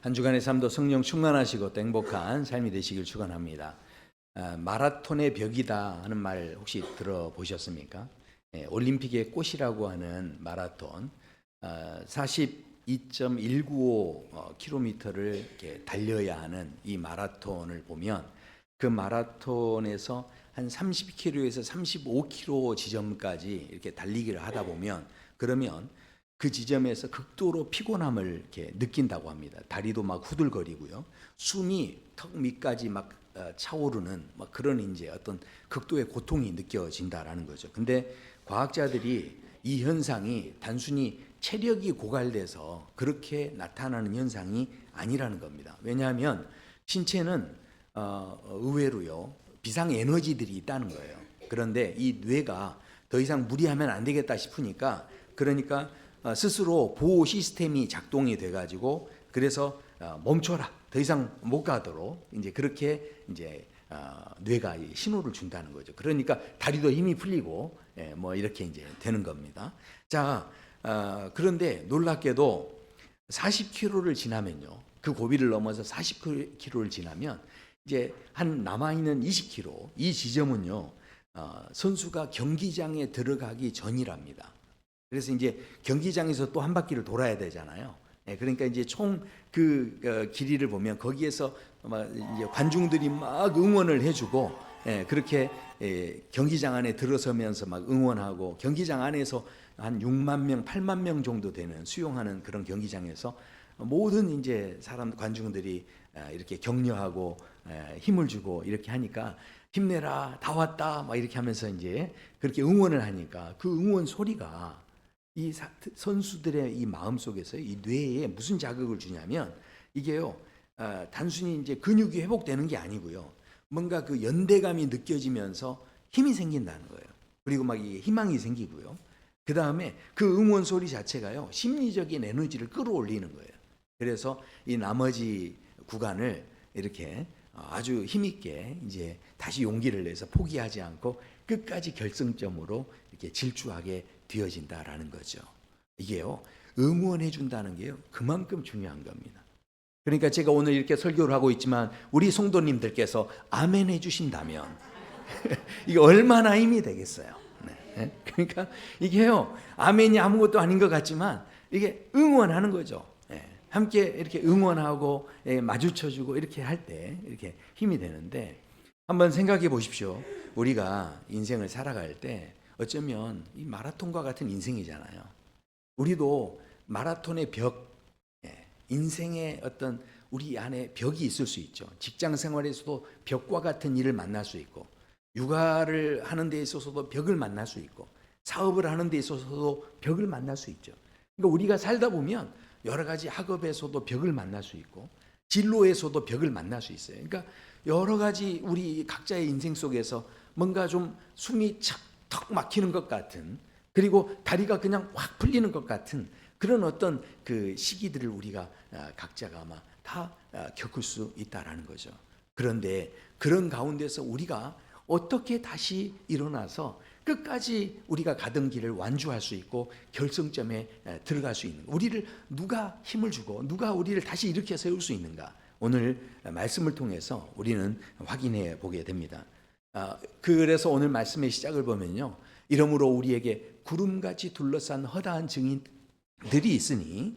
한 주간의 삶도 성령 충만하시고 또 행복한 삶이 되시길 축원합니다. 마라톤의 벽이다 하는 말 혹시 들어보셨습니까? 올림픽의 꽃이라고 하는 마라톤 42.195km를 이렇게 달려야 하는 이 마라톤을 보면 그 마라톤에서 한 30km에서 35km 지점까지 이렇게 달리기를 하다 보면 그러면 그 지점에서 극도로 피곤함을 이렇게 느낀다고 합니다. 다리도 막 후들거리고요. 숨이 턱 밑까지 막 차오르는 막 그런 이제 어떤 극도의 고통이 느껴진다라는 거죠. 근데 과학자들이 이 현상이 단순히 체력이 고갈돼서 그렇게 나타나는 현상이 아니라는 겁니다. 왜냐하면 신체는 의외로요 비상 에너지들이 있다는 거예요. 그런데 이 뇌가 더 이상 무리하면 안 되겠다 싶으니까 그러니까 스스로 보호 시스템이 작동이 돼가지고 그래서 멈춰라 더 이상 못 가도록 이제 그렇게 이제 뇌가 신호를 준다는 거죠. 그러니까 다리도 힘이 풀리고 뭐 이렇게 이제 되는 겁니다. 자 그런데 놀랍게도 40km를 지나면요 그 고비를 넘어서 40km를 지나면 이제 한 남아 있는 20km 이 지점은요 선수가 경기장에 들어가기 전이랍니다. 그래서 이제 경기장에서 또 한 바퀴를 돌아야 되잖아요. 그러니까 이제 총 그 길이를 보면 거기에서 막 이제 관중들이 막 응원을 해주고 그렇게 경기장 안에 들어서면서 막 응원하고 경기장 안에서 한 6만 명, 8만 명 정도 되는 수용하는 그런 경기장에서 모든 이제 사람 관중들이 이렇게 격려하고 힘을 주고 이렇게 하니까 힘내라 다 왔다 막 이렇게 하면서 이제 그렇게 응원을 하니까 그 응원 소리가 이 선수들의 이 마음 속에서 이 뇌에 무슨 자극을 주냐면 이게요 단순히 이제 근육이 회복되는 게 아니고요 뭔가 그 연대감이 느껴지면서 힘이 생긴다는 거예요. 그리고 막 이게 희망이 생기고요. 그 다음에 그 응원 소리 자체가요 심리적인 에너지를 끌어올리는 거예요. 그래서 이 나머지 구간을 이렇게 아주 힘있게 이제 다시 용기를 내서 포기하지 않고 끝까지 결승점으로 이렇게 질주하게 되어진다라는 거죠. 이게요 응원해 준다는 게요 그만큼 중요한 겁니다. 그러니까 제가 오늘 이렇게 설교를 하고 있지만 우리 성도님들께서 아멘 해주신다면 이게 얼마나 힘이 되겠어요. 네. 그러니까 이게요 아멘이 아무것도 아닌 것 같지만 이게 응원하는 거죠. 함께 이렇게 응원하고 마주쳐주고 이렇게 할 때 이렇게 힘이 되는데 한번 생각해 보십시오. 우리가 인생을 살아갈 때 어쩌면 이 마라톤과 같은 인생이잖아요. 우리도 마라톤의 벽, 인생의 어떤 우리 안에 벽이 있을 수 있죠. 직장 생활에서도 벽과 같은 일을 만날 수 있고 육아를 하는 데 있어서도 벽을 만날 수 있고 사업을 하는 데 있어서도 벽을 만날 수 있죠. 그러니까 우리가 살다 보면 여러 가지 학업에서도 벽을 만날 수 있고 진로에서도 벽을 만날 수 있어요. 그러니까 여러 가지 우리 각자의 인생 속에서 뭔가 좀 숨이 턱 막히는 것 같은 그리고 다리가 그냥 확 풀리는 것 같은 그런 어떤 그 시기들을 우리가 각자가 아마 다 겪을 수 있다라는 거죠. 그런데 그런 가운데서 우리가 어떻게 다시 일어나서 끝까지 우리가 가던 길을 완주할 수 있고 결승점에 들어갈 수 있는 우리를 누가 힘을 주고 누가 우리를 다시 일으켜 세울 수 있는가 오늘 말씀을 통해서 우리는 확인해 보게 됩니다. 그래서 오늘 말씀의 시작을 보면요 이러므로 우리에게 구름같이 둘러싼 허다한 증인들이 있으니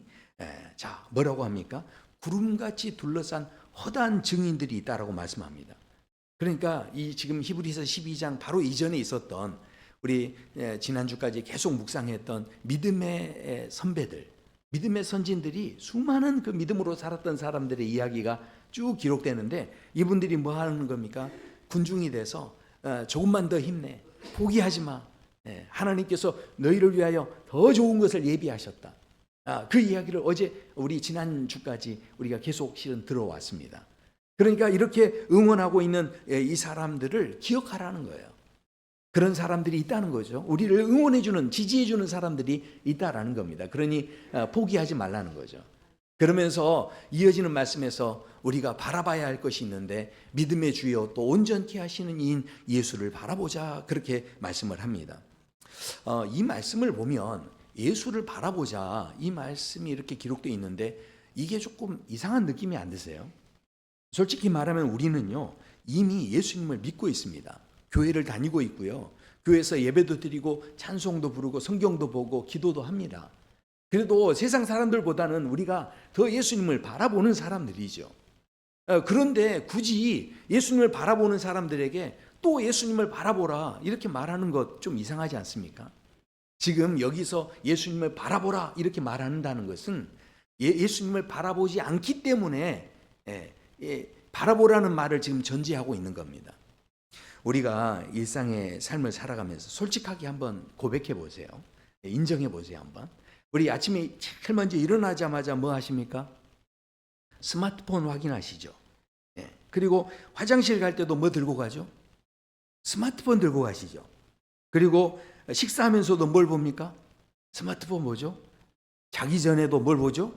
자 뭐라고 합니까? 구름같이 둘러싼 허다한 증인들이 있다라고 말씀합니다. 그러니까 이 지금 히브리서 12장 바로 이전에 있었던 우리 지난주까지 계속 묵상했던 믿음의 선배들 믿음의 선진들이 수많은 그 믿음으로 살았던 사람들의 이야기가 쭉 기록되는데 이분들이 뭐 하는 겁니까? 군중이 돼서 조금만 더 힘내 포기하지 마 하나님께서 너희를 위하여 더 좋은 것을 예비하셨다. 그 이야기를 어제 우리 지난주까지 우리가 계속 실은 들어왔습니다. 그러니까 이렇게 응원하고 있는 이 사람들을 기억하라는 거예요. 그런 사람들이 있다는 거죠. 우리를 응원해주는 지지해주는 사람들이 있다라는 겁니다. 그러니 포기하지 말라는 거죠. 그러면서 이어지는 말씀에서 우리가 바라봐야 할 것이 있는데 믿음의 주여 또 온전케 하시는 이인 예수를 바라보자 그렇게 말씀을 합니다. 이 말씀을 보면 예수를 바라보자 이 말씀이 이렇게 기록되어 있는데 이게 조금 이상한 느낌이 안 드세요? 솔직히 말하면 우리는요, 이미 예수님을 믿고 있습니다. 교회를 다니고 있고요. 교회에서 예배도 드리고 찬송도 부르고 성경도 보고 기도도 합니다. 그래도 세상 사람들보다는 우리가 더 예수님을 바라보는 사람들이죠. 그런데 굳이 예수님을 바라보는 사람들에게 또 예수님을 바라보라 이렇게 말하는 것 좀 이상하지 않습니까? 지금 여기서 예수님을 바라보라 이렇게 말한다는 것은 예수님을 바라보지 않기 때문에 바라보라는 말을 지금 전제하고 있는 겁니다. 우리가 일상의 삶을 살아가면서 솔직하게 한번 고백해 보세요. 인정해 보세요 한번. 우리 아침에 제일 먼저 일어나자마자 뭐 하십니까? 스마트폰 확인하시죠. 그리고 화장실 갈 때도 뭐 들고 가죠? 스마트폰 들고 가시죠. 그리고 식사하면서도 뭘 봅니까? 스마트폰 보죠. 자기 전에도 뭘 보죠?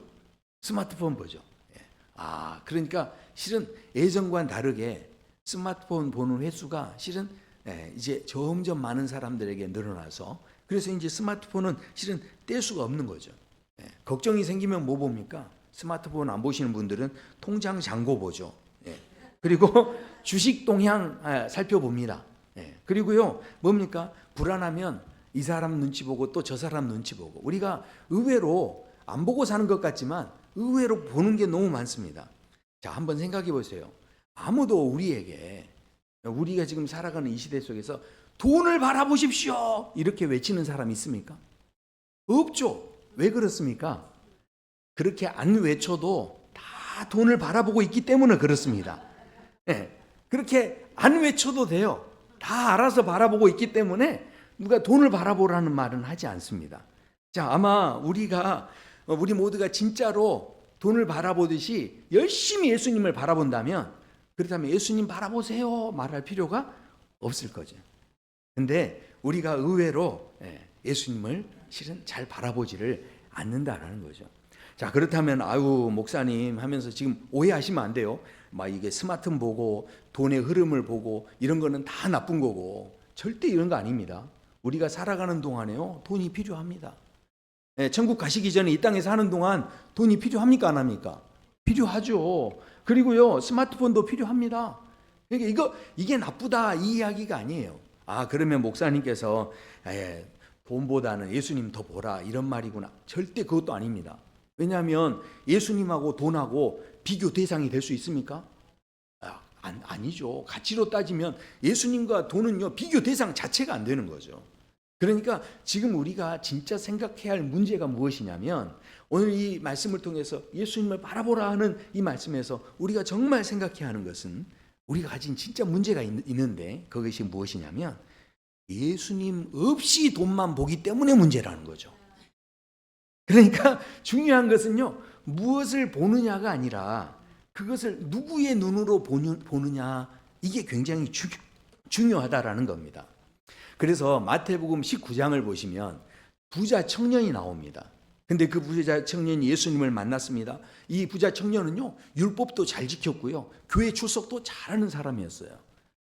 스마트폰 보죠. 그러니까 실은 예전과는 다르게 스마트폰 보는 횟수가 실은 이제 점점 많은 사람들에게 늘어나서 그래서 이제 스마트폰은 실은 뗄 수가 없는 거죠. 걱정이 생기면 뭐 봅니까? 스마트폰 안 보시는 분들은 통장 잔고 보죠. 그리고 주식 동향 살펴봅니다. 그리고요 뭡니까? 불안하면 이 사람 눈치 보고 또 저 사람 눈치 보고 우리가 의외로 안 보고 사는 것 같지만 의외로 보는 게 너무 많습니다. 자, 한번 생각해 보세요. 아무도 우리가 지금 살아가는 이 시대 속에서 돈을 바라보십시오 이렇게 외치는 사람 있습니까? 없죠. 왜 그렇습니까? 그렇게 안 외쳐도 다 돈을 바라보고 있기 때문에 그렇습니다. 그렇게 안 외쳐도 돼요. 다 알아서 바라보고 있기 때문에 누가 돈을 바라보라는 말은 하지 않습니다. 자, 아마 우리 모두가 진짜로 돈을 바라보듯이 열심히 예수님을 바라본다면 그렇다면 예수님 바라보세요 말할 필요가 없을 거죠. 근데 우리가 의외로 예수님을 실은 잘 바라보지를 않는다라는 거죠. 자, 그렇다면 목사님 하면서 지금 오해하시면 안 돼요. 막 이게 스마트폰 보고 돈의 흐름을 보고 이런 거는 다 나쁜 거고 절대 이런 거 아닙니다. 우리가 살아가는 동안에요 돈이 필요합니다. 천국 가시기 전에 이 땅에 사는 동안 돈이 필요합니까 안 합니까? 필요하죠. 그리고요 스마트폰도 필요합니다. 그러니까 이게 나쁘다 이 이야기가 아니에요. 그러면 목사님께서 돈보다는 예수님 더 보라 이런 말이구나. 절대 그것도 아닙니다. 왜냐하면 예수님하고 돈하고 비교 대상이 될 수 있습니까? 아니죠. 가치로 따지면 예수님과 돈은요 비교 대상 자체가 안 되는 거죠. 그러니까 지금 우리가 진짜 생각해야 할 문제가 무엇이냐면 오늘 이 말씀을 통해서 예수님을 바라보라 하는 이 말씀에서 우리가 정말 생각해야 하는 것은 우리가 가진 진짜 문제가 있는데 그것이 무엇이냐면 예수님 없이 돈만 보기 때문에 문제라는 거죠. 그러니까 중요한 것은요 무엇을 보느냐가 아니라 그것을 누구의 눈으로 보느냐 이게 굉장히 중요하다라는 겁니다. 그래서 마태복음 19장을 보시면 부자 청년이 나옵니다. 근데 그 부자 청년이 예수님을 만났습니다. 이 부자 청년은요 율법도 잘 지켰고요 교회 출석도 잘하는 사람이었어요.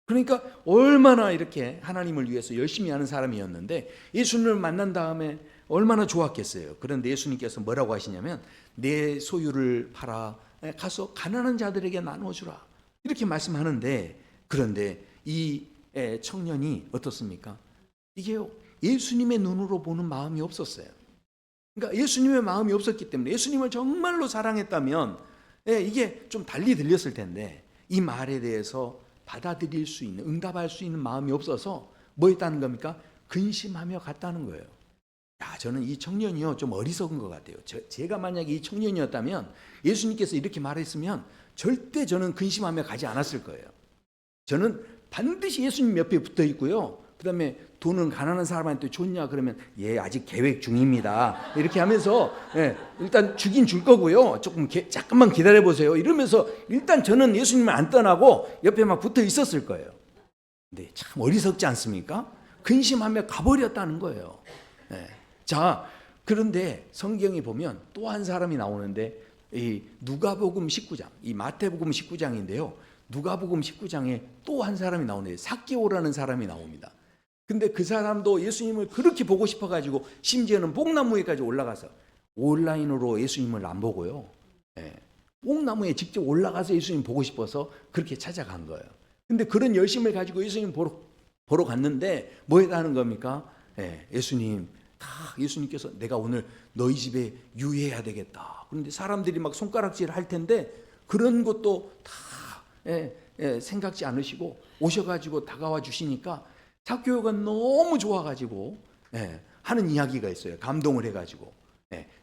그러니까 얼마나 이렇게 하나님을 위해서 열심히 하는 사람이었는데 예수님을 만난 다음에 얼마나 좋았겠어요. 그런데 예수님께서 뭐라고 하시냐면 내 소유를 팔아 가서 가난한 자들에게 나눠주라 이렇게 말씀하는데 그런데 이 청년이 어떻습니까? 이게요 예수님의 눈으로 보는 마음이 없었어요. 그러니까 예수님의 마음이 없었기 때문에 예수님을 정말로 사랑했다면 이게 좀 달리 들렸을 텐데 이 말에 대해서 받아들일 수 있는 응답할 수 있는 마음이 없어서 뭐 했다는 겁니까? 근심하며 갔다는 거예요. 저는 이 청년이요 좀 어리석은 것 같아요. 제가 만약에 이 청년이었다면 예수님께서 이렇게 말했으면 절대 저는 근심하며 가지 않았을 거예요. 저는 반드시 예수님 옆에 붙어 있고요. 그 다음에 돈은 가난한 사람한테 줬냐 그러면 아직 계획 중입니다 이렇게 하면서 일단 주긴 줄 거고요 잠깐만 기다려 보세요 이러면서 일단 저는 예수님을 안 떠나고 옆에 막 붙어 있었을 거예요. 근데 참 어리석지 않습니까? 근심하며 가버렸다는 거예요. 자, 그런데 성경에 보면 또 한 사람이 나오는데 이 누가복음 19장 이 마태복음 19장인데요 누가복음 19장에 또 한 사람이 나오는데 삭개오라는 사람이 나옵니다. 근데 그 사람도 예수님을 그렇게 보고 싶어가지고 심지어는 뽕나무에까지 올라가서 온라인으로 예수님을 안 보고요 옥나무에 직접 올라가서 예수님 보고 싶어서 그렇게 찾아간 거예요. 근데 그런 열심을 가지고 예수님 보러 갔는데 뭐 했다는 겁니까? 예수님께서 내가 오늘 너희 집에 유의해야 되겠다. 그런데 사람들이 막 손가락질 할 텐데 그런 것도 다 생각지 않으시고 오셔가지고 다가와 주시니까 삭개오가 너무 좋아가지고 하는 이야기가 있어요. 감동을 해가지고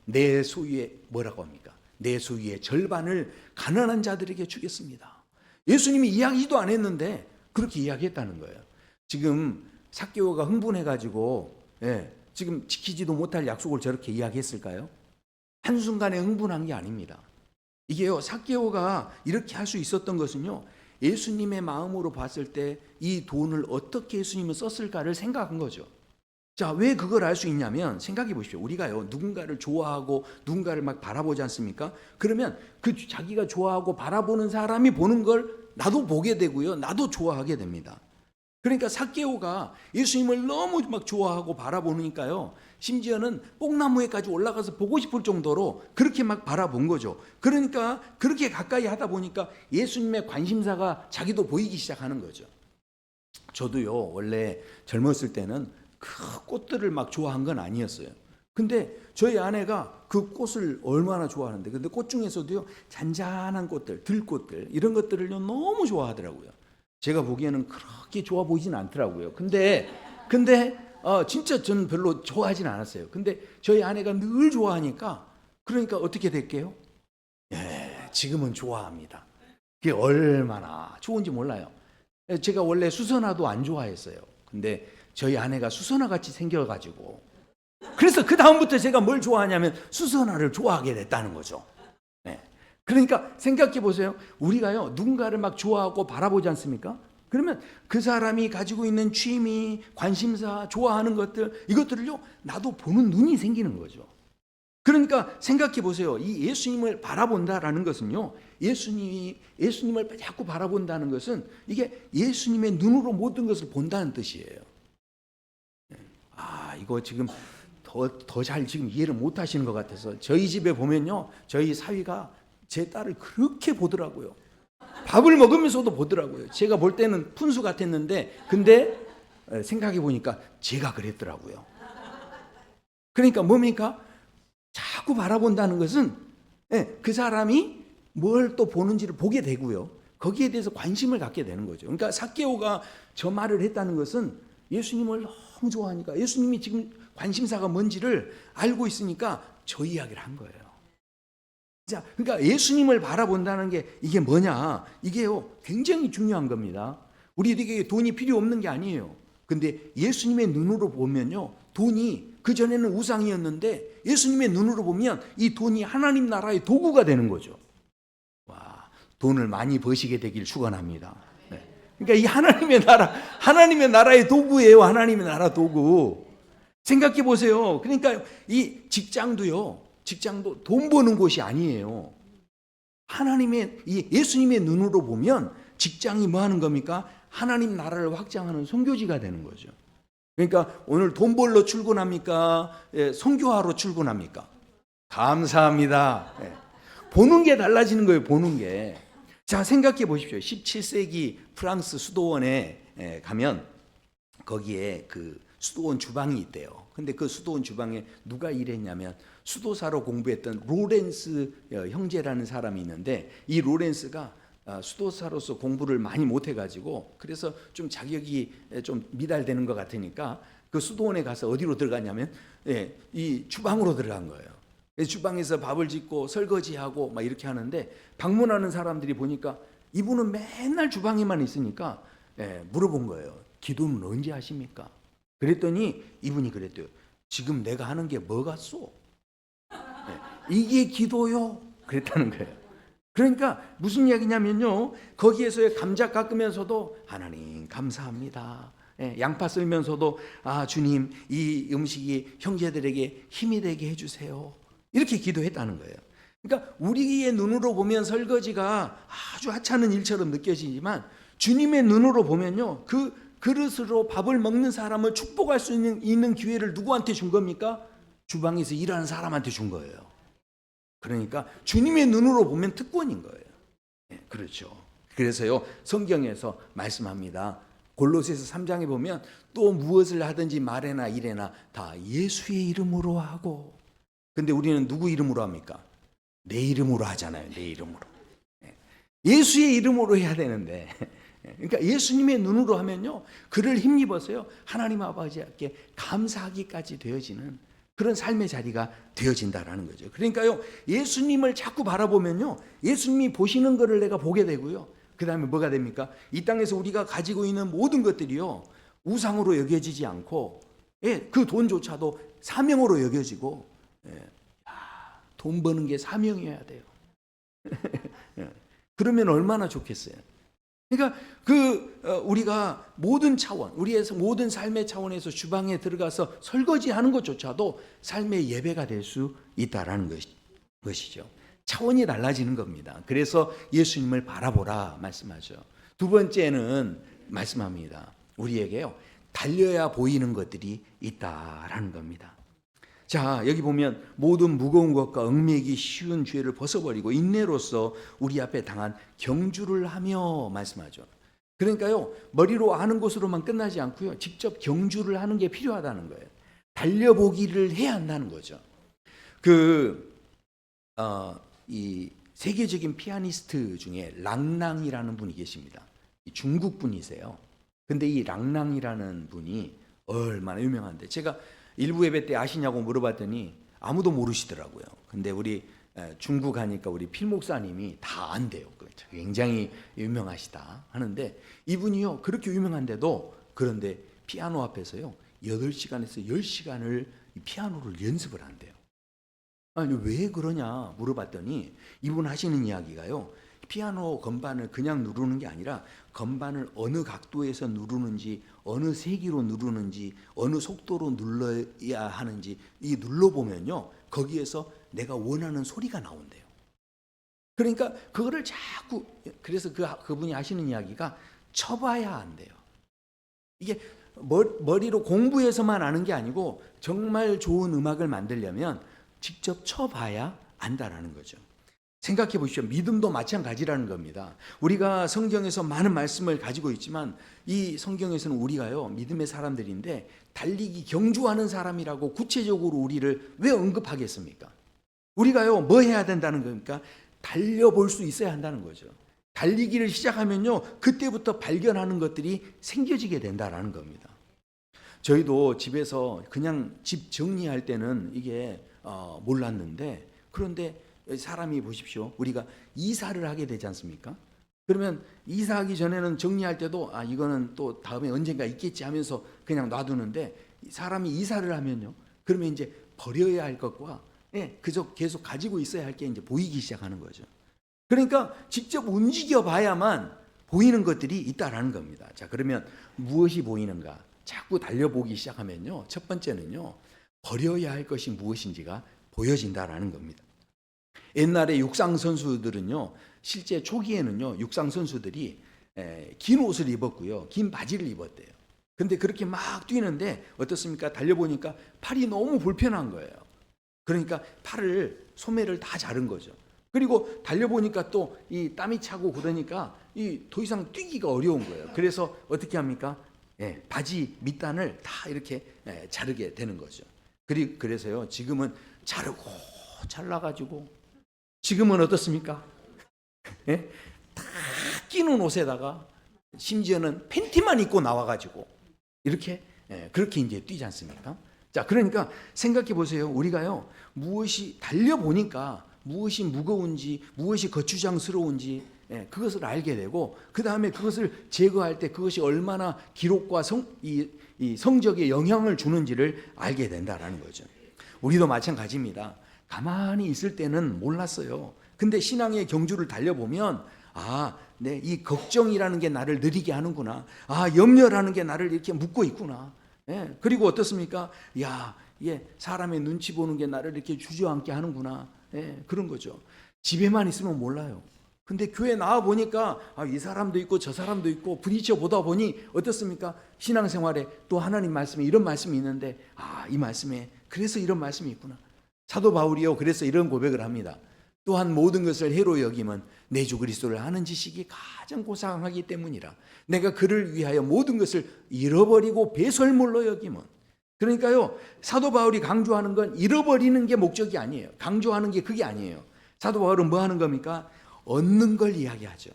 내 소유의 뭐라고 합니까? 내 소유의 절반을 가난한 자들에게 주겠습니다. 예수님이 이야기도 안 했는데 그렇게 이야기했다는 거예요. 지금 삭개오가 흥분해가지고 지금 지키지도 못할 약속을 저렇게 이야기했을까요? 한순간에 흥분한 게 아닙니다. 이게요, 삭개오가 이렇게 할 수 있었던 것은요, 예수님의 마음으로 봤을 때 이 돈을 어떻게 예수님은 썼을까를 생각한 거죠. 자, 왜 그걸 알 수 있냐면 생각해 보십시오. 우리가요, 누군가를 좋아하고 누군가를 막 바라보지 않습니까? 그러면 그 자기가 좋아하고 바라보는 사람이 보는 걸 나도 보게 되고요, 나도 좋아하게 됩니다. 그러니까 삭개오가 예수님을 너무 막 좋아하고 바라보니까요, 심지어는 뽕나무에까지 올라가서 보고 싶을 정도로 그렇게 막 바라본 거죠. 그러니까 그렇게 가까이 하다 보니까 예수님의 관심사가 자기도 보이기 시작하는 거죠. 저도요, 원래 젊었을 때는 그 꽃들을 막 좋아한 건 아니었어요. 근데 저희 아내가 그 꽃을 얼마나 좋아하는데, 근데 꽃 중에서도요, 잔잔한 꽃들, 들꽃들 이런 것들을요 너무 좋아하더라고요. 제가 보기에는 그렇게 좋아 보이진 않더라고요. 근데 진짜 저는 별로 좋아하진 않았어요. 근데 저희 아내가 늘 좋아하니까, 그러니까 어떻게 될게요? 지금은 좋아합니다. 그게 얼마나 좋은지 몰라요. 제가 원래 수선화도 안 좋아했어요. 근데 저희 아내가 수선화 같이 생겨가지고, 그래서 그 다음부터 제가 뭘 좋아하냐면 수선화를 좋아하게 됐다는 거죠. 그러니까 생각해 보세요. 우리가요, 누군가를 막 좋아하고 바라보지 않습니까? 그러면 그 사람이 가지고 있는 취미, 관심사, 좋아하는 것들, 이것들을요, 나도 보는 눈이 생기는 거죠. 그러니까 생각해 보세요. 이 예수님을 바라본다라는 것은요, 예수님을 자꾸 바라본다는 것은 이게 예수님의 눈으로 모든 것을 본다는 뜻이에요. 이거 지금 더 잘 지금 이해를 못 하시는 것 같아서, 저희 집에 보면요, 저희 사위가 제 딸을 그렇게 보더라고요. 밥을 먹으면서도 보더라고요. 제가 볼 때는 푼수 같았는데, 근데 생각해 보니까 제가 그랬더라고요. 그러니까 뭡니까? 자꾸 바라본다는 것은 그 사람이 뭘 또 보는지를 보게 되고요, 거기에 대해서 관심을 갖게 되는 거죠. 그러니까 삭개오가 저 말을 했다는 것은 예수님을 너무 좋아하니까, 예수님이 지금 관심사가 뭔지를 알고 있으니까 저 이야기를 한 거예요. 자, 그러니까 예수님을 바라본다는 게 이게 뭐냐? 이게요, 굉장히 중요한 겁니다. 우리에게 돈이 필요 없는 게 아니에요. 근데 예수님의 눈으로 보면요, 돈이 그전에는 우상이었는데 예수님의 눈으로 보면 이 돈이 하나님 나라의 도구가 되는 거죠. 와, 돈을 많이 버시게 되길 축원합니다. 그러니까 이 하나님의 나라의 도구예요. 하나님의 나라 도구. 생각해 보세요. 그러니까 이 직장도 돈 버는 곳이 아니에요. 이 예수님의 눈으로 보면 직장이 뭐 하는 겁니까? 하나님 나라를 확장하는 선교지가 되는 거죠. 그러니까 오늘 돈 벌러 출근합니까? 선교하러 출근합니까? 감사합니다. 보는 게 달라지는 거예요. 보는 게. 자, 생각해 보십시오. 17세기 프랑스 수도원에 가면 거기에 그 수도원 주방이 있대요. 근데 그 수도원 주방에 누가 일했냐면 수도사로 공부했던 로렌스 형제라는 사람이 있는데, 이 로렌스가 수도사로서 공부를 많이 못해가지고 그래서 좀 자격이 좀 미달되는 것 같으니까 그 수도원에 가서 어디로 들어갔냐면 이 주방으로 들어간 거예요. 주방에서 밥을 짓고 설거지하고 막 이렇게 하는데, 방문하는 사람들이 보니까 이분은 맨날 주방에만 있으니까 물어본 거예요. 기도는 언제 하십니까? 그랬더니 이분이 그랬대요. 지금 내가 하는 게 뭐 같소? 이게 기도요? 그랬다는 거예요. 그러니까 무슨 이야기냐면요, 거기에서 감자 깎으면서도 하나님 감사합니다. 양파 썰면서도 주님, 이 음식이 형제들에게 힘이 되게 해주세요. 이렇게 기도했다는 거예요. 그러니까 우리의 눈으로 보면 설거지가 아주 하찮은 일처럼 느껴지지만, 주님의 눈으로 보면요, 그 그릇으로 밥을 먹는 사람을 축복할 수 있는 기회를 누구한테 준 겁니까? 주방에서 일하는 사람한테 준 거예요. 그러니까 주님의 눈으로 보면 특권인 거예요. 그렇죠. 그래서요, 성경에서 말씀합니다. 골로새서 3장에 보면 또 무엇을 하든지 말에나 일에나 다 예수의 이름으로 하고. 근데 우리는 누구 이름으로 합니까? 내 이름으로 하잖아요. 내 이름으로. 예수의 이름으로 해야 되는데, 그러니까 예수님의 눈으로 하면요, 그를 힘입어서요, 하나님 아버지께 감사하기까지 되어지는 그런 삶의 자리가 되어진다라는 거죠. 그러니까요, 예수님을 자꾸 바라보면요, 예수님이 보시는 것을 내가 보게 되고요, 그 다음에 뭐가 됩니까? 이 땅에서 우리가 가지고 있는 모든 것들이요, 우상으로 여겨지지 않고, 그 돈조차도 사명으로 여겨지고, 돈 버는 게 사명이어야 돼요. 그러면 얼마나 좋겠어요. 그러니까 우리가 모든 차원, 우리의 모든 삶의 차원에서 주방에 들어가서 설거지하는 것조차도 삶의 예배가 될 수 있다라는 것이죠. 차원이 달라지는 겁니다. 그래서 예수님을 바라보라 말씀하죠. 두 번째는 말씀합니다. 우리에게요, 달려야 보이는 것들이 있다라는 겁니다. 자, 여기 보면 모든 무거운 것과 얽매이기 쉬운 죄를 벗어버리고 인내로서 우리 앞에 당한 경주를 하며 말씀하죠. 그러니까요, 머리로 아는 것으로만 끝나지 않고요, 직접 경주를 하는 게 필요하다는 거예요. 달려보기를 해야 한다는 거죠. 이 세계적인 피아니스트 중에 랑랑이라는 분이 계십니다. 중국 분이세요. 근데 이 랑랑이라는 분이 얼마나 유명한데, 제가 일부 예배 때 아시냐고 물어봤더니 아무도 모르시더라고요. 근데 우리 중국 가니까 우리 필 목사님이 다 안대요. 굉장히 유명하시다 하는데, 이분이요, 그렇게 유명한데도 그런데 피아노 앞에서요 8시간에서 10시간을 피아노를 연습을 한대요. 아니, 왜 그러냐 물어봤더니 이분 하시는 이야기가요, 피아노 건반을 그냥 누르는 게 아니라 건반을 어느 각도에서 누르는지, 어느 세기로 누르는지, 어느 속도로 눌러야 하는지 이 눌러보면요, 거기에서 내가 원하는 소리가 나온대요. 그러니까 그거를 자꾸, 그래서 그분이 하시는 이야기가 쳐봐야 한대요. 이게 머리로 공부해서만 아는 게 아니고 정말 좋은 음악을 만들려면 직접 쳐봐야 안다라는 거죠. 생각해 보십시오. 믿음도 마찬가지라는 겁니다. 우리가 성경에서 많은 말씀을 가지고 있지만 이 성경에서는 우리가요, 믿음의 사람들인데 달리기 경주하는 사람이라고 구체적으로 우리를 왜 언급하겠습니까? 우리가요, 뭐 해야 된다는 겁니까? 달려볼 수 있어야 한다는 거죠. 달리기를 시작하면요, 그때부터 발견하는 것들이 생겨지게 된다라는 겁니다. 저희도 집에서 그냥 집 정리할 때는 이게 몰랐는데, 그런데 사람이 보십시오, 우리가 이사를 하게 되지 않습니까? 그러면 이사하기 전에는 정리할 때도 이거는 또 다음에 언젠가 있겠지 하면서 그냥 놔두는데, 사람이 이사를 하면요, 그러면 이제 버려야 할 것과 그저 계속 가지고 있어야 할 게 이제 보이기 시작하는 거죠. 그러니까 직접 움직여 봐야만 보이는 것들이 있다라는 겁니다. 자, 그러면 무엇이 보이는가? 자꾸 달려보기 시작하면요, 첫 번째는요, 버려야 할 것이 무엇인지가 보여진다라는 겁니다. 옛날에 육상 선수들은요, 실제 초기에는요, 육상 선수들이 긴 옷을 입었고요, 긴 바지를 입었대요. 근데 그렇게 막 뛰는데 어떻습니까? 달려보니까 팔이 너무 불편한 거예요. 그러니까 팔을, 소매를 다 자른 거죠. 그리고 달려보니까 또 이 땀이 차고 그러니까 더 이상 뛰기가 어려운 거예요. 그래서 어떻게 합니까? 바지 밑단을 다 이렇게 자르게 되는 거죠. 그래서요, 지금은 자르고 잘라가지고, 지금은 어떻습니까? 다 끼는 옷에다가 심지어는 팬티만 입고 나와가지고 이렇게 그렇게 이제 뛰지 않습니까? 자, 그러니까 생각해 보세요. 우리가요, 무엇이 달려보니까 무엇이 무거운지, 무엇이 거추장스러운지 그것을 알게 되고, 그 다음에 그것을 제거할 때 그것이 얼마나 기록과 이 성적에 영향을 주는지를 알게 된다라는 거죠. 우리도 마찬가지입니다. 가만히 있을 때는 몰랐어요. 근데 신앙의 경주를 달려보면 이 걱정이라는 게 나를 느리게 하는구나. 염려라는 게 나를 이렇게 묶고 있구나. 그리고 어떻습니까? 사람의 눈치 보는 게 나를 이렇게 주저앉게 하는구나. 그런 거죠. 집에만 있으면 몰라요. 근데 교회 나와 보니까 이 사람도 있고 저 사람도 있고 부딪혀 보다 보니 어떻습니까? 신앙생활에 또 하나님 말씀에 이런 말씀이 있는데 이 말씀에 그래서 이런 말씀이 있구나. 사도 바울이요, 그래서 이런 고백을 합니다. 또한 모든 것을 해로 여김은 내 주 그리스도를 아는 지식이 가장 고상하기 때문이라. 내가 그를 위하여 모든 것을 잃어버리고 배설물로 여김은. 그러니까요, 사도 바울이 강조하는 건 잃어버리는 게 목적이 아니에요. 강조하는 게 그게 아니에요. 사도 바울은 뭐 하는 겁니까? 얻는 걸 이야기하죠.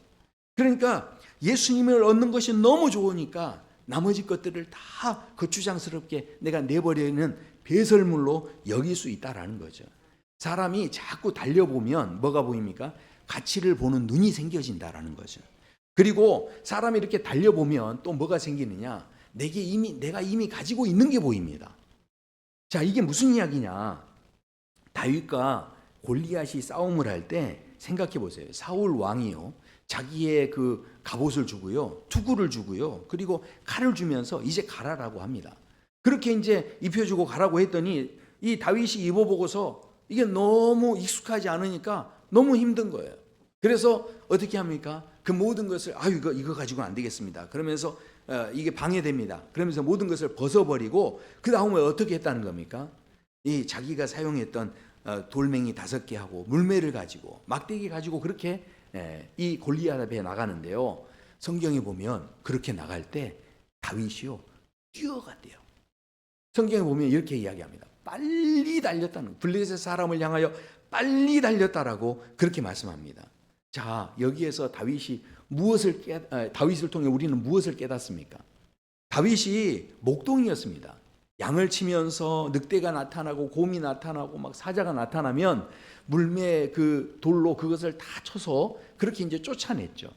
그러니까 예수님을 얻는 것이 너무 좋으니까 나머지 것들을 다 거추장스럽게 내가 내버리는 배설물로 여길 수 있다라는 거죠. 사람이 자꾸 달려보면 뭐가 보입니까? 가치를 보는 눈이 생겨진다라는 거죠. 그리고 사람이 이렇게 달려보면 또 뭐가 생기느냐? 내가 이미 가지고 있는 게 보입니다. 자, 이게 무슨 이야기냐? 다윗과 골리앗이 싸움을 할 때 생각해 보세요. 사울 왕이요, 자기의 그 갑옷을 주고요, 투구를 주고요, 그리고 칼을 주면서 이제 가라라고 합니다. 그렇게 이제 입혀주고 가라고 했더니 이 다윗이 입어보고서 이게 너무 익숙하지 않으니까 너무 힘든 거예요. 그래서 어떻게 합니까? 그 모든 것을 이거 가지고는 안 되겠습니다. 그러면서 이게 방해됩니다. 그러면서 모든 것을 벗어버리고 그 다음에 어떻게 했다는 겁니까? 이 자기가 사용했던 돌멩이 5개 하고 물매를 가지고 막대기 가지고 그렇게 이 골리앗 앞에 나가는데요. 성경에 보면 그렇게 나갈 때 다윗이요 뛰어갔대요. 성경에 보면 이렇게 이야기합니다. 빨리 달렸다는, 블레셋 사람을 향하여 빨리 달렸다라고 그렇게 말씀합니다. 자, 여기에서 다윗을 통해 우리는 무엇을 깨닫습니까? 다윗이 목동이었습니다. 양을 치면서 늑대가 나타나고 곰이 나타나고 막 사자가 나타나면 물매 그 돌로 그것을 다 쳐서 그렇게 이제 쫓아냈죠.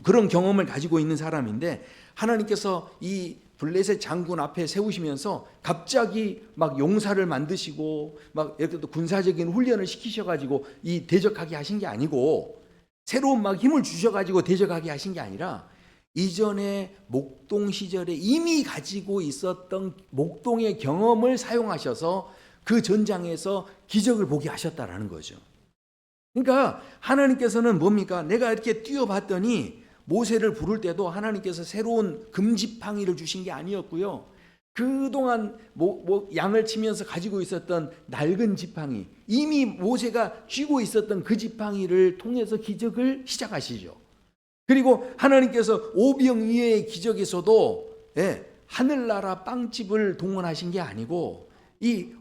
그런 경험을 가지고 있는 사람인데 하나님께서 이 블레셋 장군 앞에 세우시면서 갑자기 막 용사를 만드시고 막 이렇게 또 군사적인 훈련을 시키셔가지고 이 대적하게 하신 게 아니고 새로운 막 힘을 주셔가지고 대적하게 하신 게 아니라 이전에 목동 시절에 이미 가지고 있었던 목동의 경험을 사용하셔서 그 전장에서 기적을 보게 하셨다라는 거죠. 그러니까 하나님께서는 뭡니까? 내가 이렇게 뛰어봤더니 모세를 부를 때도 하나님께서 새로운 금지팡이를 주신 게 아니었고요. 그동안 양을 치면서 가지고 있었던 낡은 지팡이, 이미 모세가 쥐고 있었던 그 지팡이를 통해서 기적을 시작하시죠. 그리고 하나님께서 오병이어의 기적에서도 하늘나라 빵집을 동원하신 게 아니고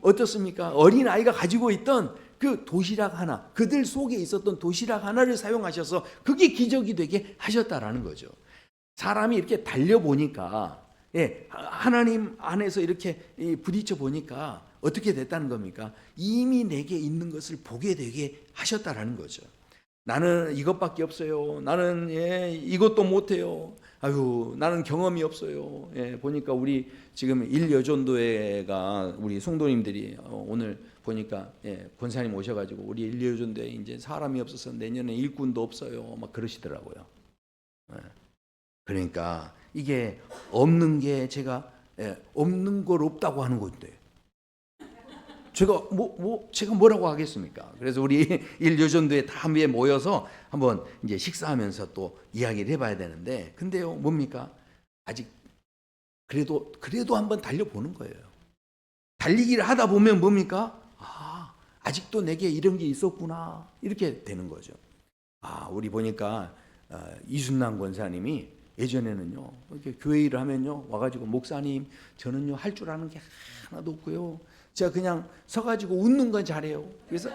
어떻습니까? 어린아이가 가지고 있던 그 도시락 하나, 그들 속에 있었던 도시락 하나를 사용하셔서 그게 기적이 되게 하셨다라는 거죠. 사람이 이렇게 달려보니까 하나님 안에서 이렇게 부딪혀 보니까 어떻게 됐다는 겁니까? 이미 내게 있는 것을 보게 되게 하셨다라는 거죠. 나는 이것밖에 없어요. 나는 이것도 못해요. 나는 경험이 없어요. 보니까 우리 지금 일여전도회가 우리 성도님들이 오늘 보니까 권사님 오셔가지고 우리 일여전도회 이제 사람이 없어서 내년에 일꾼도 없어요. 막 그러시더라고요. 그러니까 이게 없는 게 제가 없는 걸 없다고 하는 건데 제가 제가 뭐라고 하겠습니까? 그래서 우리 일여전도회 다 함께 모여서 한번 이제 식사하면서 또 이야기를 해봐야 되는데, 근데요 뭡니까? 아직 그래도 한번 달려보는 거예요. 달리기를 하다 보면 뭡니까? 아직도 내게 이런 게 있었구나 이렇게 되는 거죠. 우리 보니까 이순남 권사님이 예전에는요 이렇게 교회 일을 하면요 와가지고 목사님 저는요 할 줄 아는 게 하나도 없고요. 제가 그냥 서가지고 웃는 건 잘해요. 그래서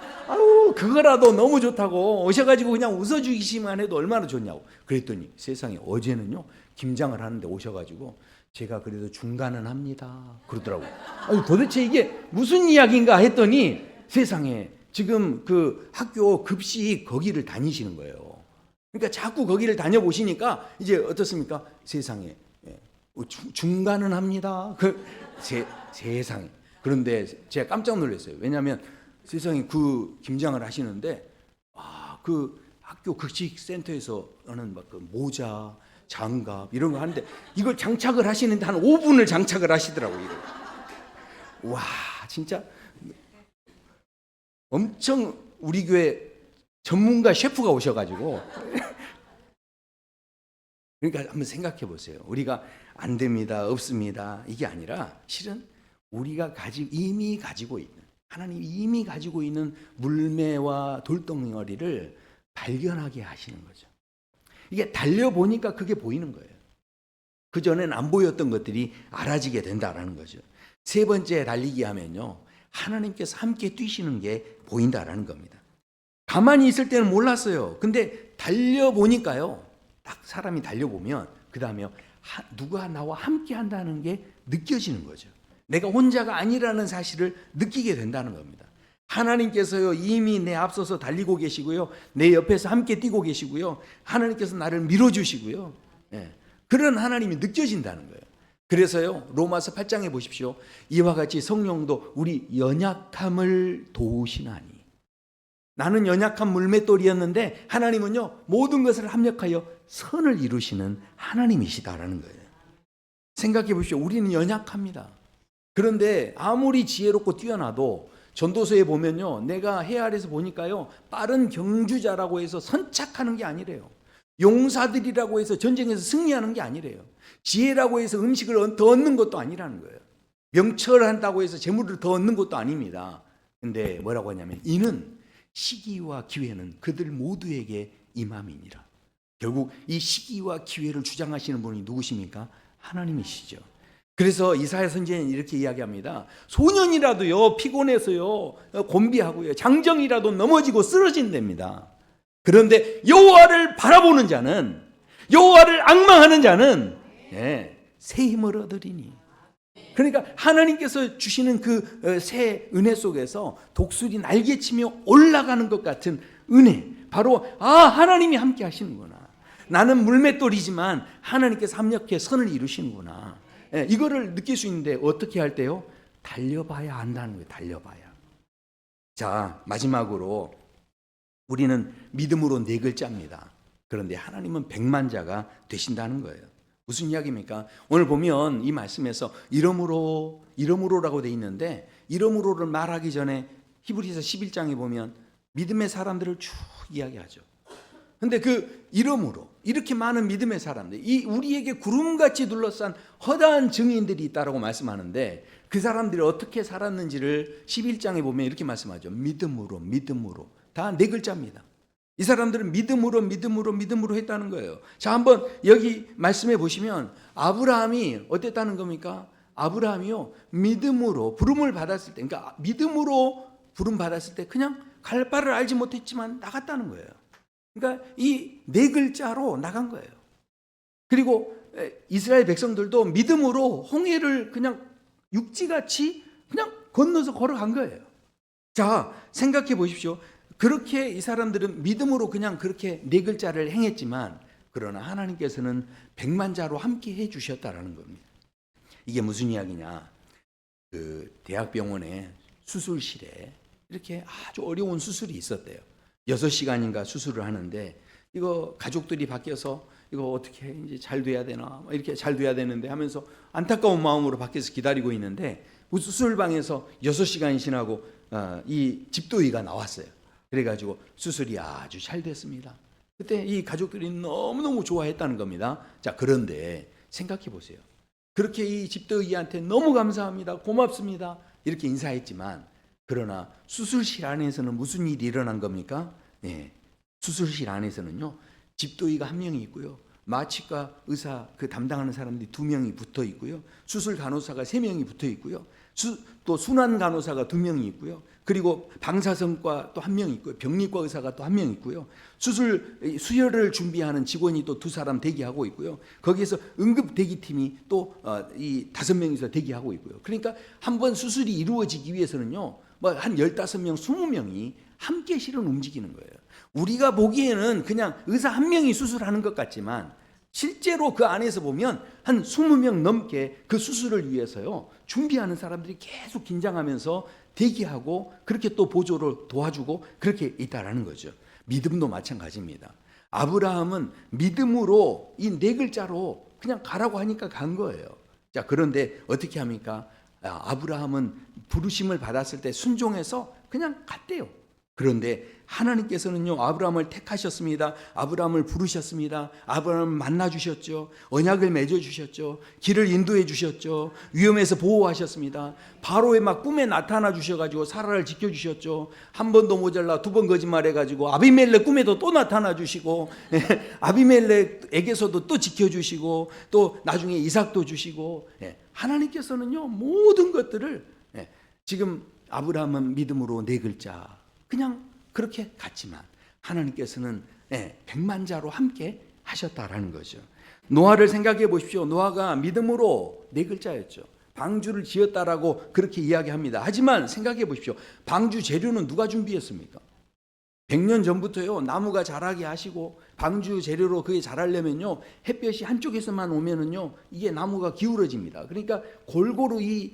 그거라도 너무 좋다고 오셔가지고 그냥 웃어주시기만 해도 얼마나 좋냐고. 그랬더니 세상에 어제는요 김장을 하는데 오셔가지고 제가 그래도 중간은 합니다 그러더라고요. 도대체 이게 무슨 이야기인가 했더니 세상에 지금 그 학교 급식 거기를 다니시는 거예요. 그러니까 자꾸 거기를 다녀보시니까 이제 어떻습니까? 세상에 중간은 합니다. 세상에. 그런데 제가 깜짝 놀랐어요. 왜냐하면 세상에 그 김장을 하시는데 그 학교 급식센터에서는 막 그 모자, 장갑 이런 거 하는데 이걸 장착을 하시는데 한 5분을 장착을 하시더라고요. 와 진짜 엄청 우리 교회 전문가 셰프가 오셔가지고 그러니까 한번 생각해 보세요. 우리가 안 됩니다, 없습니다 이게 아니라 실은 우리가 이미 가지고 있는 하나님이 이미 가지고 있는 물매와 돌덩어리를 발견하게 하시는 거죠. 이게 달려보니까 그게 보이는 거예요. 그전엔 안 보였던 것들이 알아지게 된다라는 거죠. 세 번째 달리기 하면요, 하나님께서 함께 뛰시는 게 보인다라는 겁니다. 가만히 있을 때는 몰랐어요. 근데 달려보니까요, 딱 사람이 달려보면 그 다음에 누가 나와 함께 한다는 게 느껴지는 거죠. 내가 혼자가 아니라는 사실을 느끼게 된다는 겁니다. 하나님께서요, 이미 내 앞서서 달리고 계시고요, 내 옆에서 함께 뛰고 계시고요, 하나님께서 나를 밀어주시고요, 그런 하나님이 느껴진다는 거예요. 그래서요, 로마서 8장에 보십시오. 이와 같이 성령도 우리 연약함을 도우시나니. 나는 연약한 물맷돌이었는데 하나님은요, 모든 것을 합력하여 선을 이루시는 하나님이시다라는 거예요. 생각해 보십시오. 우리는 연약합니다. 그런데 아무리 지혜롭고 뛰어나도 전도서에 보면요, 내가 해 아래서 보니까요, 빠른 경주자라고 해서 선착하는 게 아니래요. 용사들이라고 해서 전쟁에서 승리하는 게 아니래요. 지혜라고 해서 음식을 더 얻는 것도 아니라는 거예요. 명철한다고 해서 재물을 더 얻는 것도 아닙니다. 근데 뭐라고 하냐면, 이는 시기와 기회는 그들 모두에게 임함이니라. 결국 이 시기와 기회를 주장하시는 분이 누구십니까? 하나님이시죠. 그래서 이사야 선지자는 이렇게 이야기합니다. 소년이라도요, 피곤해서요, 곤비하고요, 장정이라도 넘어지고 쓰러진답니다. 그런데 여호와를 바라보는 자는, 여호와를 앙망하는 자는 새 힘을 얻으리니. 그러니까 하나님께서 주시는 그 새 은혜 속에서 독수리 날개치며 올라가는 것 같은 은혜, 바로 하나님이 함께 하시는구나. 나는 물맷돌이지만 하나님께서 합력해 선을 이루시는구나. 이거를 느낄 수 있는데 어떻게 할 때요? 달려봐야 한다는 거예요. 달려봐야. 자, 마지막으로 우리는 믿음으로 4글자입니다. 그런데 하나님은 100만자가 되신다는 거예요. 무슨 이야기입니까? 오늘 보면 이 말씀에서 이러므로라고 돼 있는데, 이러므로를 말하기 전에 히브리서 11장에 보면 믿음의 사람들을 쭉 이야기하죠. 근데 그 이러므로 이렇게 많은 믿음의 사람들, 이 우리에게 구름같이 둘러싼 허다한 증인들이 있다라고 말씀하는데, 그 사람들이 어떻게 살았는지를 11장에 보면 이렇게 말씀하죠. 믿음으로 다 4글자입니다. 이 사람들은 믿음으로 했다는 거예요. 자, 한번 여기 말씀해 보시면 아브라함이 어땠다는 겁니까? 아브라함이요, 믿음으로 부름을 받았을 때, 그러니까 믿음으로 부름 받았을 때 그냥 갈 바를 알지 못했지만 나갔다는 거예요. 그러니까 이 4글자로 나간 거예요. 그리고 이스라엘 백성들도 믿음으로 홍해를 그냥 육지같이 그냥 건너서 걸어간 거예요. 자, 생각해 보십시오. 그렇게 이 사람들은 믿음으로 그냥 그렇게 4글자를 행했지만, 그러나 하나님께서는 100만자로 함께 해 주셨다라는 겁니다. 이게 무슨 이야기냐? 그 대학병원의 수술실에 이렇게 아주 어려운 수술이 있었대요. 6시간인가 수술을 하는데, 이거 가족들이 바뀌어서 이거 어떻게 이제 잘 돼야 되나, 이렇게 잘 돼야 되는데 하면서 안타까운 마음으로 밖에서 기다리고 있는데, 수술방에서 6시간이 지나고 이 집도의가 나왔어요. 그래가지고 수술이 아주 잘 됐습니다. 그때 이 가족들이 너무너무 좋아했다는 겁니다. 자, 그런데 생각해 보세요. 그렇게 이 집도의한테 너무 감사합니다, 고맙습니다, 이렇게 인사했지만, 그러나 수술실 안에서는 무슨 일이 일어난 겁니까? 수술실 안에서는요, 집도의가 1명이 있고요, 마취과 의사 그 담당하는 사람들이 2명이 붙어 있고요, 수술 간호사가 3명이 붙어 있고요, 또 순환 간호사가 2명이 있고요, 그리고 방사선과 또 1명 있고요, 병리과 의사가 또 1명 있고요, 수혈을 준비하는 직원이 또 2사람 대기하고 있고요, 거기에서 응급 대기팀이 또 이 5명이서 대기하고 있고요. 그러니까 한 번 수술이 이루어지기 위해서는요, 뭐 한 15명, 20명이 함께 실은 움직이는 거예요. 우리가 보기에는 그냥 의사 1명이 수술하는 것 같지만, 실제로 그 안에서 보면 한 20명 넘게 그 수술을 위해서요, 준비하는 사람들이 계속 긴장하면서 대기하고, 그렇게 또 보조를 도와주고 그렇게 있다라는 거죠. 믿음도 마찬가지입니다. 아브라함은 믿음으로 이 4글자로 그냥 가라고 하니까 간 거예요. 자, 그런데 어떻게 합니까? 아브라함은 부르심을 받았을 때 순종해서 그냥 갔대요. 그런데 하나님께서는요, 아브라함을 택하셨습니다. 아브라함을 부르셨습니다. 아브라함을 만나주셨죠. 언약을 맺어주셨죠. 길을 인도해 주셨죠. 위험에서 보호하셨습니다. 바로의 막 꿈에 나타나 주셔가지고 사라를 지켜주셨죠. 한 번도 모자라 두 번 거짓말해가지고 아비멜렉 꿈에도 또 나타나 주시고 아비멜렉에게서도 또 지켜주시고 또 나중에 이삭도 주시고 하나님께서는요, 모든 것들을 지금 아브라함은 믿음으로 네 글자 그냥 그렇게 갔지만 하나님께서는 백만자로 함께 하셨다라는 거죠. 노아를 생각해 보십시오. 노아가 믿음으로 네 글자였죠. 방주를 지었다라고 그렇게 이야기합니다. 하지만 생각해 보십시오. 방주 재료는 누가 준비했습니까? 100년 전부터요, 나무가 자라게 하시고 방주 재료로 그게 자라려면요, 햇볕이 한쪽에서만 오면은요, 이게 나무가 기울어집니다. 그러니까 골고루 이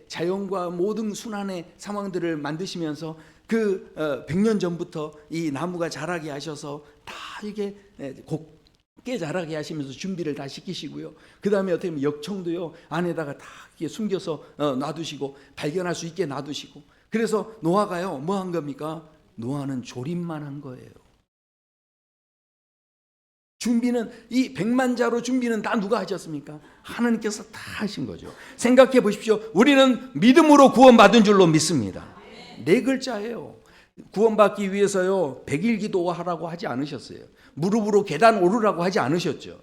자연과 모든 순환의 상황들을 만드시면서 그 100년 전부터 이 나무가 자라게 하셔서 다 이게 곱게 자라게 하시면서 준비를 다 시키시고요. 그 다음에 어떻게 보면 역청도요, 안에다가 다 이렇게 숨겨서 놔두시고 발견할 수 있게 놔두시고. 그래서 노아가요, 뭐 한 겁니까? 노아는 조립만 한 거예요. 준비는, 이 백만자로 준비는 다 누가 하셨습니까? 하나님께서 다 하신 거죠. 생각해 보십시오. 우리는 믿음으로 구원받은 줄로 믿습니다. 네 글자예요. 구원받기 위해서요, 100일 기도하라고 하지 않으셨어요. 무릎으로 계단 오르라고 하지 않으셨죠.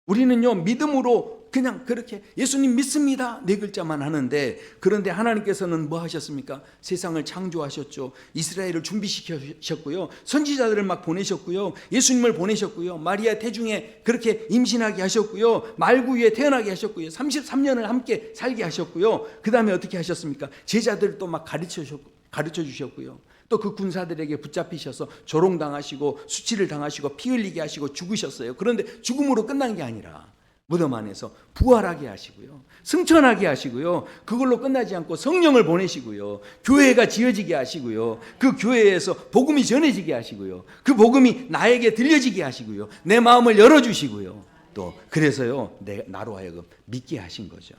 우리는요, 믿음으로 그냥 그렇게 예수님 믿습니다, 네 글자만 하는데, 그런데 하나님께서는 뭐 하셨습니까? 세상을 창조하셨죠. 이스라엘을 준비시키셨고요, 선지자들을 막 보내셨고요, 예수님을 보내셨고요, 마리아 태중에 그렇게 임신하게 하셨고요, 말구유에 태어나게 하셨고요, 33년을 함께 살게 하셨고요, 그 다음에 어떻게 하셨습니까? 제자들을 또 막 가르쳐 주셨고요, 또 그 군사들에게 붙잡히셔서 조롱당하시고 수치를 당하시고 피 흘리게 하시고 죽으셨어요. 그런데 죽음으로 끝난 게 아니라 무덤 안에서 부활하게 하시고요, 승천하게 하시고요, 그걸로 끝나지 않고 성령을 보내시고요, 교회가 지어지게 하시고요, 그 교회에서 복음이 전해지게 하시고요, 그 복음이 나에게 들려지게 하시고요, 내 마음을 열어주시고요, 또 그래서요, 나로 하여금 믿게 하신 거죠.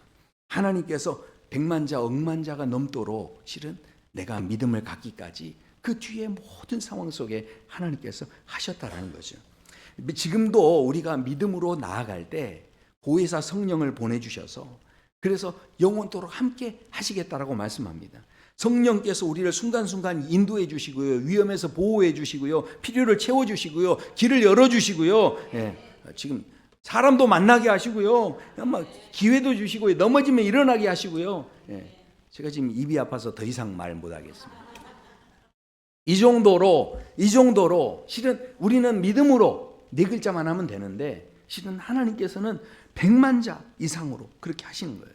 하나님께서 백만자 억만자가 넘도록 실은 내가 믿음을 갖기까지 그 뒤에 모든 상황 속에 하나님께서 하셨다라는 거죠. 지금도 우리가 믿음으로 나아갈 때 보혜사 성령을 보내주셔서 그래서 영원토록 함께 하시겠다라고 말씀합니다. 성령께서 우리를 순간순간 인도해 주시고요, 위험에서 보호해 주시고요, 필요를 채워 주시고요, 길을 열어 주시고요, 지금 사람도 만나게 하시고요, 기회도 주시고요, 넘어지면 일어나게 하시고요. 제가 지금 입이 아파서 더 이상 말 못하겠습니다. 이 정도로 실은 우리는 믿음으로 네 글자만 하면 되는데, 실은 하나님께서는 백만자 이상으로 그렇게 하시는 거예요.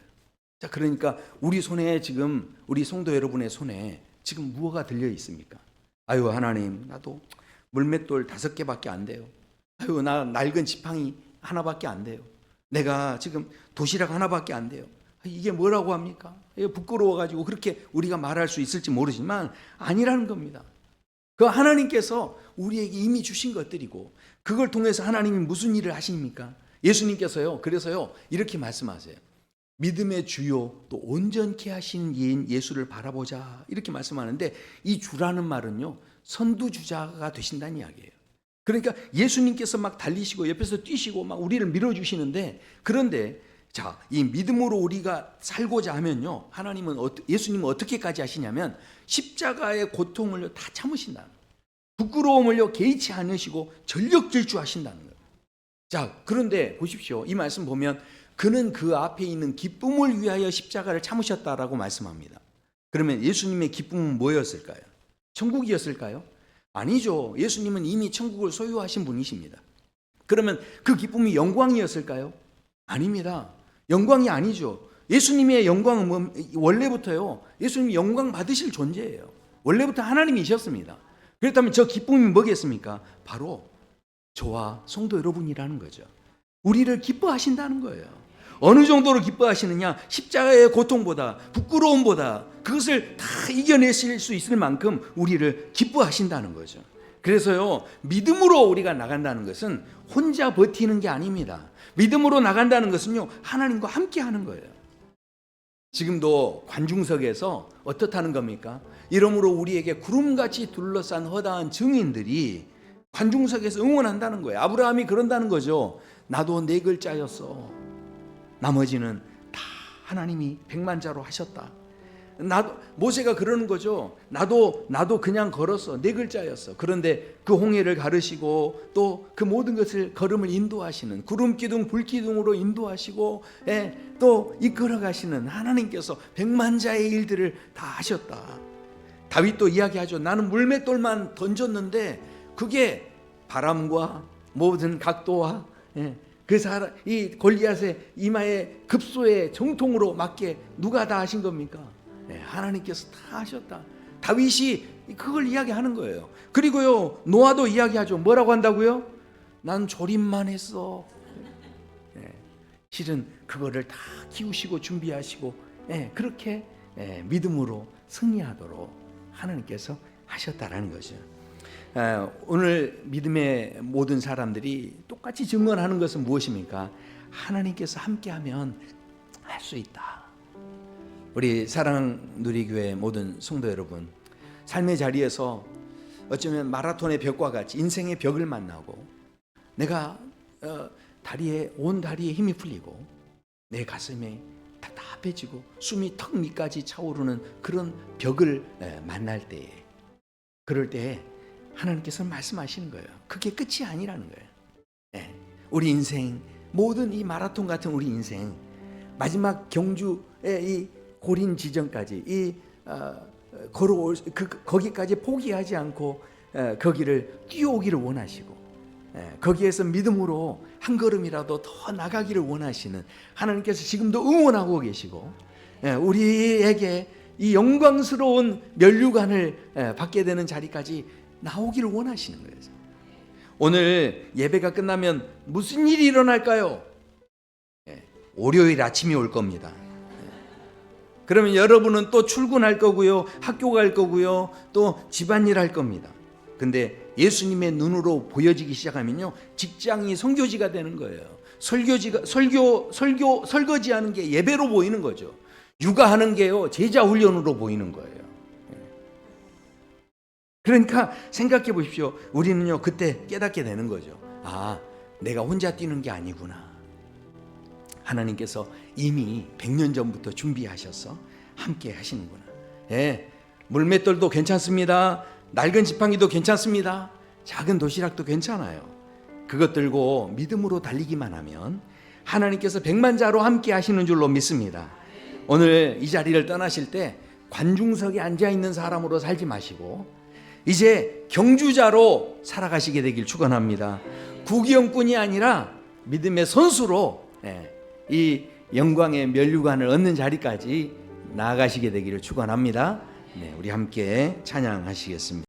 자, 그러니까 우리 손에 지금, 우리 성도 여러분의 손에 지금 무엇가 들려 있습니까? 아유, 하나님, 나도 물맷돌 5개밖에 안 돼요. 아유, 나 낡은 지팡이 하나밖에 안 돼요. 내가 지금 도시락 하나밖에 안 돼요. 이게 뭐라고 합니까? 부끄러워가지고 그렇게 우리가 말할 수 있을지 모르지만 아니라는 겁니다. 그 하나님께서 우리에게 이미 주신 것들이고, 그걸 통해서 하나님이 무슨 일을 하십니까? 예수님께서요, 그래서요, 이렇게 말씀하세요. 믿음의 주요 또 온전케 하신 이인 예수를 바라보자, 이렇게 말씀하는데, 이 주라는 말은요, 선두주자가 되신다는 이야기예요. 그러니까 예수님께서 막 달리시고 옆에서 뛰시고 막 우리를 밀어주시는데, 그런데 자, 이 믿음으로 우리가 살고자 하면요, 예수님은 어떻게까지 하시냐면 십자가의 고통을 다 참으신다는 거예요. 부끄러움을요 개의치 않으시고 전력 질주하신다는 거예요. 자, 그런데 보십시오. 이 말씀 보면 그는 그 앞에 있는 기쁨을 위하여 십자가를 참으셨다라고 말씀합니다. 그러면 예수님의 기쁨은 뭐였을까요? 천국이었을까요? 아니죠. 예수님은 이미 천국을 소유하신 분이십니다. 그러면 그 기쁨이 영광이었을까요? 아닙니다. 영광이 아니죠. 예수님의 영광은 원래부터요, 예수님이 영광 받으실 존재예요. 원래부터 하나님이셨습니다. 그렇다면 저 기쁨이 뭐겠습니까? 바로 저와 성도 여러분이라는 거죠. 우리를 기뻐하신다는 거예요. 어느 정도로 기뻐하시느냐? 십자가의 고통보다, 부끄러움보다 그것을 다 이겨내실 수 있을 만큼 우리를 기뻐하신다는 거죠. 그래서요, 믿음으로 우리가 나간다는 것은 혼자 버티는 게 아닙니다. 믿음으로 나간다는 것은요, 하나님과 함께 하는 거예요. 지금도 관중석에서 어떻다는 겁니까? 이러므로 우리에게 구름같이 둘러싼 허다한 증인들이 관중석에서 응원한다는 거예요. 아브라함이 그런다는 거죠. 나도 네 글자였어. 나머지는 다 하나님이 백만자로 하셨다. 나도, 모세가 그러는 거죠. 나도 그냥 걸었어. 네 글자였어. 그런데 그 홍해를 가르시고 또 그 모든 것을 걸음을 인도하시는 구름 기둥 불 기둥으로 인도하시고 또 이끌어 가시는 하나님께서 백만자의 일들을 다 하셨다. 다윗도 이야기하죠. 나는 물맷돌만 던졌는데 그게 바람과 모든 각도와 그 사람 이 골리앗의 이마에 급소의 정통으로 맞게 누가 다 하신 겁니까? 하나님께서 다 하셨다. 다윗이 그걸 이야기하는 거예요. 그리고요 노아도 이야기하죠. 뭐라고 한다고요? 난 조립만 했어. 실은 그거를 다 키우시고 준비하시고 그렇게 믿음으로 승리하도록 하나님께서 하셨다라는 거죠. 오늘 믿음의 모든 사람들이 똑같이 증언하는 것은 무엇입니까? 하나님께서 함께하면 할 수 있다. 우리 사랑 누리교회 모든 성도 여러분, 삶의 자리에서 어쩌면 마라톤의 벽과 같이 인생의 벽을 만나고 내가 온 다리에 힘이 풀리고 내 가슴에 답답해지고 숨이 턱 밑까지 차오르는 그런 벽을 만날 때에, 그럴 때에 하나님께서 말씀하시는 거예요. 그게 끝이 아니라는 거예요. 우리 인생, 모든 이 마라톤 같은 우리 인생, 마지막 경주의 이 고린 지점까지 걸어올 거기까지 포기하지 않고 거기를 뛰어오기를 원하시고 거기에서 믿음으로 한 걸음이라도 더 나가기를 원하시는 하나님께서 지금도 응원하고 계시고 우리에게 이 영광스러운 면류관을 받게 되는 자리까지 나오기를 원하시는 거예요. 오늘 예배가 끝나면 무슨 일이 일어날까요? 월요일 아침이 올 겁니다. 그러면 여러분은 또 출근할 거고요, 학교 갈 거고요, 또 집안일 할 겁니다. 근데 예수님의 눈으로 보여지기 시작하면요, 직장이 선교지가 되는 거예요. 설거지하는 게 예배로 보이는 거죠. 육아하는 게요, 제자 훈련으로 보이는 거예요. 그러니까 생각해 보십시오. 우리는요, 그때 깨닫게 되는 거죠. 아, 내가 혼자 뛰는 게 아니구나. 하나님께서 이미 100년 전부터 준비하셔서 함께 하시는구나. 물맷돌도 괜찮습니다. 낡은 지팡이도 괜찮습니다. 작은 도시락도 괜찮아요. 그것 들고 믿음으로 달리기만 하면 하나님께서 백만자로 함께 하시는 줄로 믿습니다. 오늘 이 자리를 떠나실 때 관중석에 앉아있는 사람으로 살지 마시고 이제 경주자로 살아가시게 되길 축원합니다. 구경꾼이 아니라 믿음의 선수로 이 영광의 면류관을 얻는 자리까지 나아가시게 되기를 축원합니다. 우리 함께 찬양하시겠습니다.